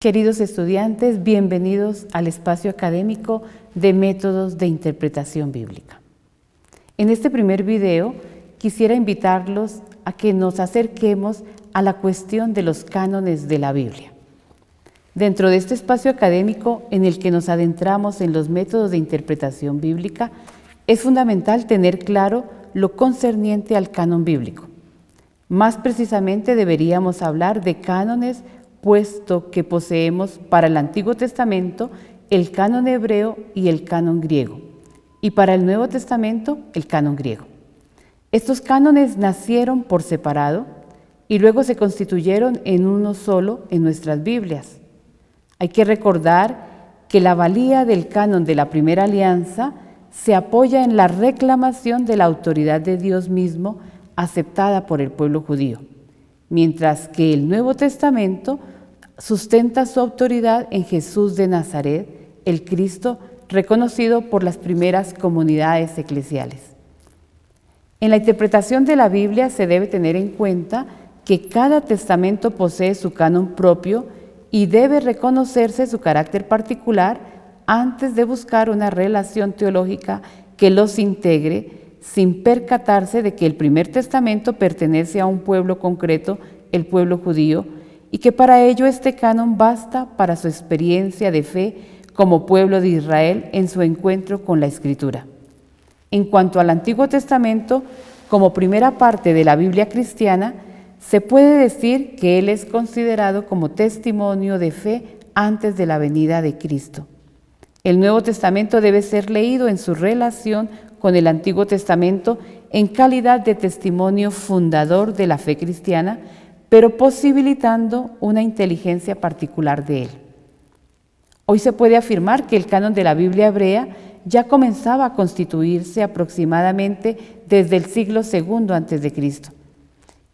Queridos estudiantes, bienvenidos al espacio académico de métodos de interpretación bíblica. En este primer video quisiera invitarlos a que nos acerquemos a la cuestión de los cánones de la Biblia. Dentro de este espacio académico en el que nos adentramos en los métodos de interpretación bíblica, es fundamental tener claro lo concerniente al canon bíblico. Más precisamente deberíamos hablar de cánones, puesto que poseemos para el Antiguo Testamento el canon hebreo y el canon griego, y para el Nuevo Testamento el canon griego. Estos cánones nacieron por separado y luego se constituyeron en uno solo en nuestras Biblias. Hay que recordar que la valía del canon de la Primera Alianza se apoya en la reclamación de la autoridad de Dios mismo aceptada por el pueblo judío, mientras que el Nuevo Testamento sustenta su autoridad en Jesús de Nazaret, el Cristo reconocido por las primeras comunidades eclesiales. En la interpretación de la Biblia se debe tener en cuenta que cada testamento posee su canon propio y debe reconocerse su carácter particular antes de buscar una relación teológica que los integre, sin percatarse de que el primer testamento pertenece a un pueblo concreto, el pueblo judío, y que para ello este canon basta para su experiencia de fe como pueblo de Israel en su encuentro con la Escritura. En cuanto al Antiguo Testamento, como primera parte de la Biblia cristiana, se puede decir que él es considerado como testimonio de fe antes de la venida de Cristo. El Nuevo Testamento debe ser leído en su relación con el Antiguo Testamento en calidad de testimonio fundador de la fe cristiana, pero posibilitando una inteligencia particular de él. Hoy se puede afirmar que el canon de la Biblia hebrea ya comenzaba a constituirse aproximadamente desde el siglo II a.C.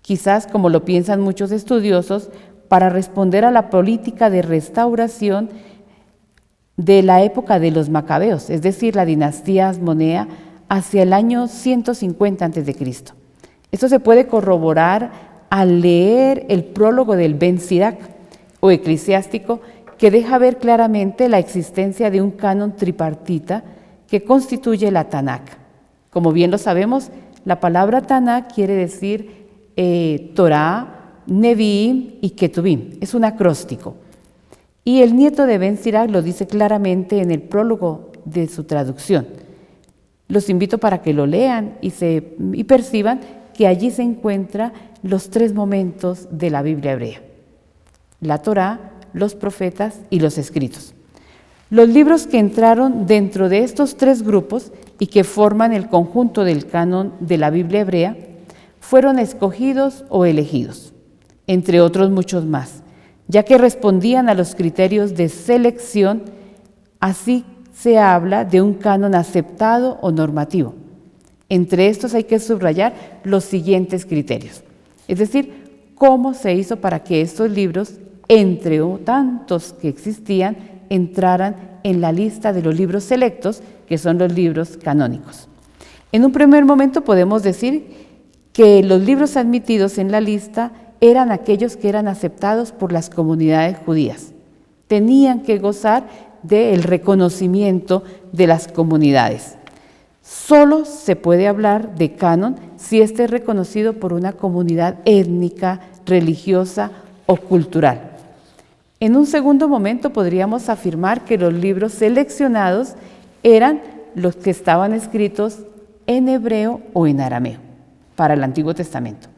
Quizás, como lo piensan muchos estudiosos, para responder a la política de restauración de la época de los macabeos, es decir, la dinastía asmonea, hacia el año 150 a.C. Esto se puede corroborar al leer el prólogo del Ben Sirac, o eclesiástico, que deja ver claramente la existencia de un canon tripartita que constituye la Tanakh. Como bien lo sabemos, la palabra Tanakh quiere decir Torá, Nevi'im y Ketuvim, es un acróstico. Y el nieto de Ben Sirac lo dice claramente en el prólogo de su traducción. Los invito para que lo lean y perciban que allí se encuentran los tres momentos de la Biblia hebrea: la Torá, los profetas y los escritos. Los libros que entraron dentro de estos tres grupos y que forman el conjunto del canon de la Biblia hebrea fueron escogidos o elegidos, entre otros muchos más, ya que respondían a los criterios de selección. Así se habla de un canon aceptado o normativo. Entre estos hay que subrayar los siguientes criterios, es decir, cómo se hizo para que estos libros, entre tantos que existían, entraran en la lista de los libros selectos, que son los libros canónicos. En un primer momento podemos decir que los libros admitidos en la lista eran aquellos que eran aceptados por las comunidades judías. Tenían que gozar del reconocimiento de las comunidades. Solo se puede hablar de canon si éste es reconocido por una comunidad étnica, religiosa o cultural. En un segundo momento podríamos afirmar que los libros seleccionados eran los que estaban escritos en hebreo o en arameo para el Antiguo Testamento.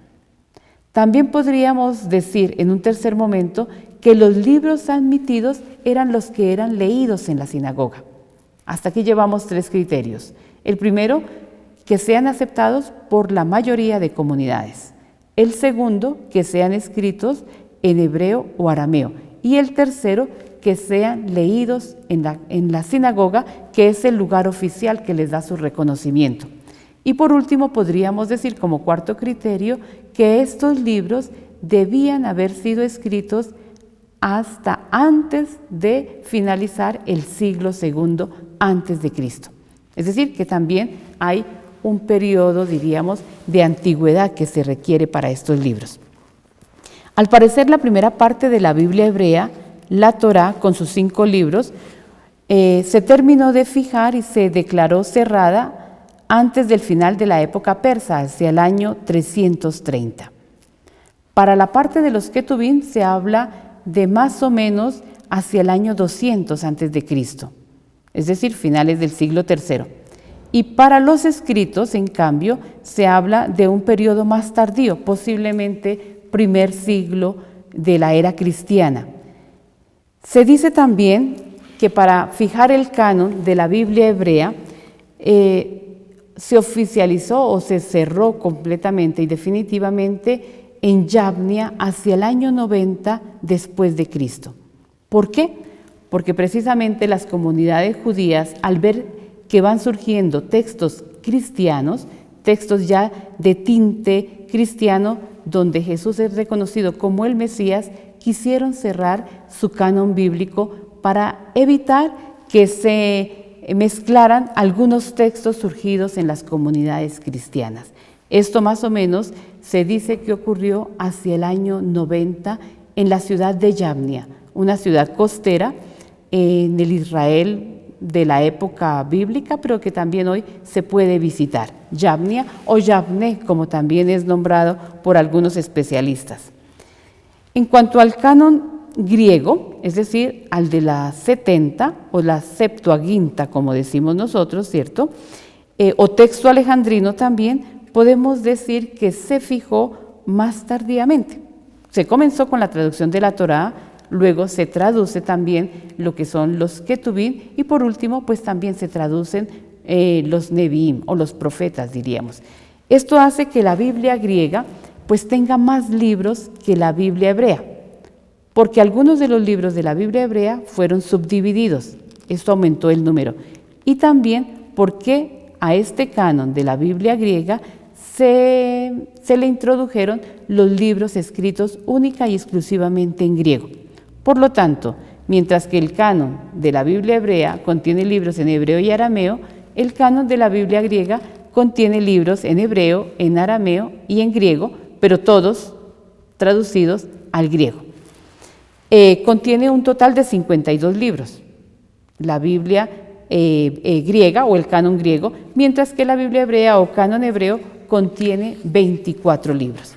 También podríamos decir en un tercer momento que los libros admitidos eran los que eran leídos en la sinagoga. Hasta aquí llevamos tres criterios. El primero, que sean aceptados por la mayoría de comunidades. El segundo, que sean escritos en hebreo o arameo. Y el tercero, que sean leídos en la sinagoga, que es el lugar oficial que les da su reconocimiento. Y por último, podríamos decir como cuarto criterio que estos libros debían haber sido escritos hasta antes de finalizar el siglo II antes de Cristo. Es decir, que también hay un periodo, diríamos, de antigüedad que se requiere para estos libros. Al parecer, la primera parte de la Biblia hebrea la Torá con sus 5 libros, se terminó de fijar y se declaró cerrada antes del final de la época persa, hacia el año 330. Para la parte de los Ketubim se habla de más o menos hacia el año 200 a.C., es decir, finales del siglo III. Y para los escritos, en cambio, se habla de un periodo más tardío, posiblemente primer siglo de la era cristiana. Se dice también que para fijar el canon de la Biblia hebrea, se oficializó o se cerró completamente y definitivamente en Yavnia hacia el año 90 después de Cristo. ¿Por qué? Porque precisamente las comunidades judías, al ver que van surgiendo textos cristianos, textos ya de tinte cristiano, donde Jesús es reconocido como el Mesías, quisieron cerrar su canon bíblico para evitar que se mezclaran algunos textos surgidos en las comunidades cristianas. Esto más o menos se dice que ocurrió hacia el año 90 en la ciudad de Yavnia, una ciudad costera en el Israel de la época bíblica, pero que también hoy se puede visitar. Yavnia o Yavne, como también es nombrado por algunos especialistas. En cuanto al canon griego, es decir, al de la 70 o la Septuaginta, como decimos nosotros, ¿cierto? O texto alejandrino también, podemos decir que se fijó más tardíamente. Se comenzó con la traducción de la Torá, luego se traduce también lo que son los Ketubim y por último pues también se traducen los Neviim o los profetas, diríamos. Esto hace que la Biblia griega pues tenga más libros que la Biblia hebrea, porque algunos de los libros de la Biblia hebrea fueron subdivididos, esto aumentó el número, y también porque a este canon de la Biblia griega se le introdujeron los libros escritos única y exclusivamente en griego. Por lo tanto, mientras que el canon de la Biblia hebrea contiene libros en hebreo y arameo, el canon de la Biblia griega contiene libros en hebreo, en arameo y en griego, pero todos traducidos al griego. Contiene un total de 52 libros, la Biblia griega o el canon griego, mientras que la Biblia hebrea o canon hebreo contiene 24 libros.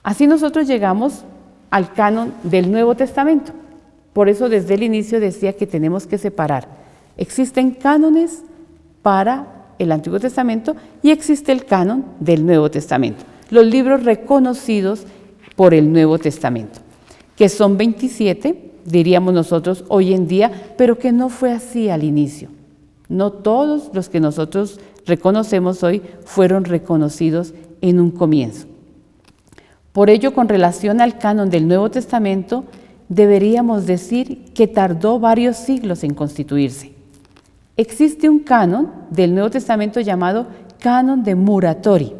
Así nosotros llegamos al canon del Nuevo Testamento. Por eso desde el inicio decía que tenemos que separar. Existen cánones para el Antiguo Testamento y existe el canon del Nuevo Testamento, los libros reconocidos por el Nuevo Testamento, que son 27, diríamos nosotros hoy en día, pero que no fue así al inicio. No todos los que nosotros reconocemos hoy fueron reconocidos en un comienzo. Por ello, con relación al canon del Nuevo Testamento, deberíamos decir que tardó varios siglos en constituirse. Existe un canon del Nuevo Testamento llamado Canon de Muratori,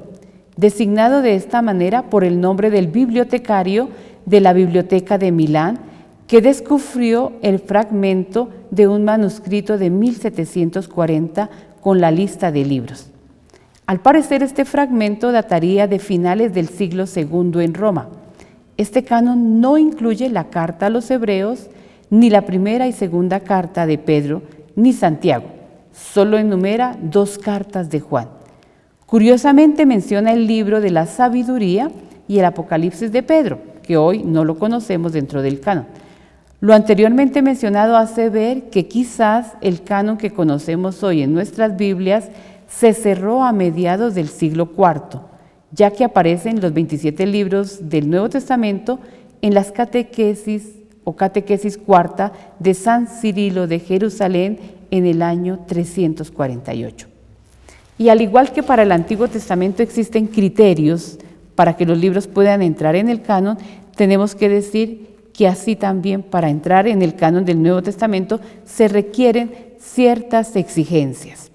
designado de esta manera por el nombre del bibliotecario de la Biblioteca de Milán, que descubrió el fragmento de un manuscrito de 1740 con la lista de libros. Al parecer, este fragmento dataría de finales del siglo II en Roma. Este canon no incluye la carta a los hebreos, ni la primera y segunda carta de Pedro, ni Santiago. Solo enumera 2 cartas de Juan. Curiosamente menciona el libro de la sabiduría y el Apocalipsis de Pedro, que hoy no lo conocemos dentro del canon. Lo anteriormente mencionado hace ver que quizás el canon que conocemos hoy en nuestras Biblias se cerró a mediados del siglo IV, ya que aparecen los 27 libros del Nuevo Testamento en las catequesis o catequesis cuarta de San Cirilo de Jerusalén en el año 348. Y al igual que para el Antiguo Testamento existen criterios para que los libros puedan entrar en el canon, tenemos que decir que así también para entrar en el canon del Nuevo Testamento se requieren ciertas exigencias.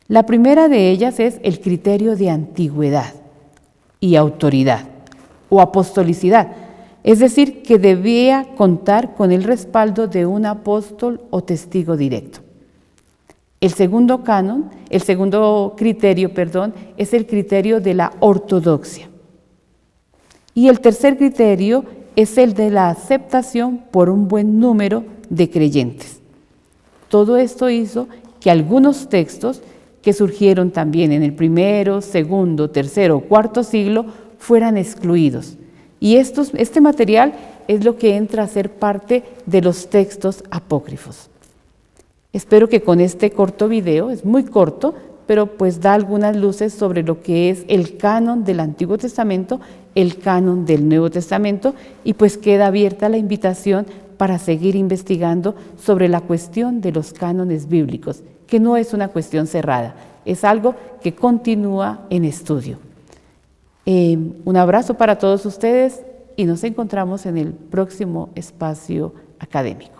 La primera de ellas es el criterio de antigüedad y autoridad o apostolicidad, es decir, que debía contar con el respaldo de un apóstol o testigo directo. El segundo criterio, es el criterio de la ortodoxia. Y el tercer criterio es el de la aceptación por un buen número de creyentes. Todo esto hizo que algunos textos que surgieron también en el primero, segundo, tercero o cuarto siglo fueran excluidos. Y este material es lo que entra a ser parte de los textos apócrifos. Espero que con este corto video, es muy corto, pero pues da algunas luces sobre lo que es el canon del Antiguo Testamento, el canon del Nuevo Testamento, y pues queda abierta la invitación para seguir investigando sobre la cuestión de los cánones bíblicos, que no es una cuestión cerrada, es algo que continúa en estudio. Un abrazo para todos ustedes y nos encontramos en el próximo espacio académico.